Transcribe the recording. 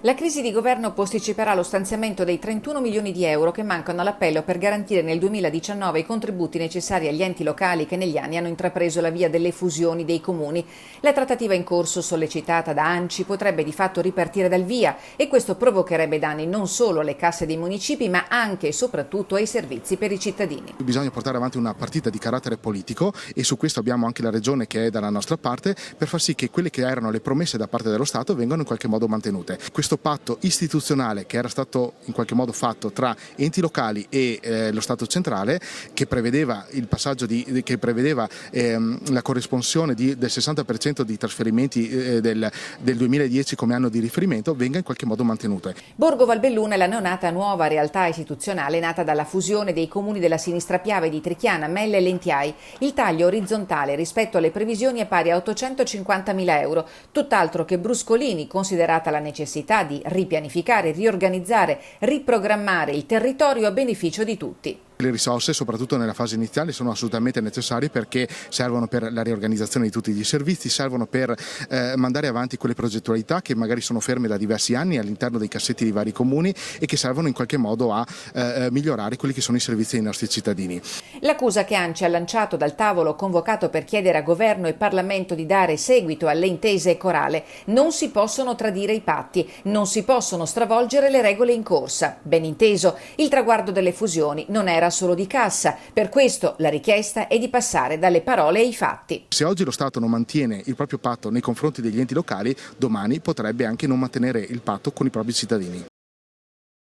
La crisi di governo posticiperà lo stanziamento dei 31 milioni di euro che mancano all'appello per garantire nel 2019 i contributi necessari agli enti locali che negli anni hanno intrapreso la via delle fusioni dei comuni. La trattativa in corso, sollecitata da ANCI, potrebbe di fatto ripartire dal via e questo provocherebbe danni non solo alle casse dei municipi ma anche e soprattutto ai servizi per i cittadini. Bisogna portare avanti una partita di carattere politico e su questo abbiamo anche la Regione che è dalla nostra parte per far sì che quelle che erano le promesse da parte dello Stato vengano in qualche modo mantenute. Questo patto istituzionale che era stato in qualche modo fatto tra enti locali e lo Stato centrale, che prevedeva il passaggio che prevedeva la corresponsione del 60% di trasferimenti del 2010 come anno di riferimento, venga in qualche modo mantenuto. Borgo Valbelluna è la neonata nuova realtà istituzionale nata dalla fusione dei comuni della Sinistra Piave di Trichiana, Melle e Lentiai. Il taglio orizzontale rispetto alle previsioni è pari a 850.000 euro, tutt'altro che bruscolini, considerata la necessità di ripianificare, riorganizzare, riprogrammare il territorio a beneficio di tutti. Le risorse, soprattutto nella fase iniziale, sono assolutamente necessarie perché servono per la riorganizzazione di tutti gli servizi, servono per mandare avanti quelle progettualità che magari sono ferme da diversi anni all'interno dei cassetti di vari comuni e che servono in qualche modo a migliorare quelli che sono i servizi ai nostri cittadini. L'accusa che ANCI ha lanciato dal tavolo convocato per chiedere a Governo e Parlamento di dare seguito alle intese è corale. Non si possono tradire i patti, non si possono stravolgere le regole in corsa. Ben inteso, il traguardo delle fusioni non era solo di cassa, per questo la richiesta è di passare dalle parole ai fatti. Se oggi lo Stato non mantiene il proprio patto nei confronti degli enti locali, domani potrebbe anche non mantenere il patto con i propri cittadini.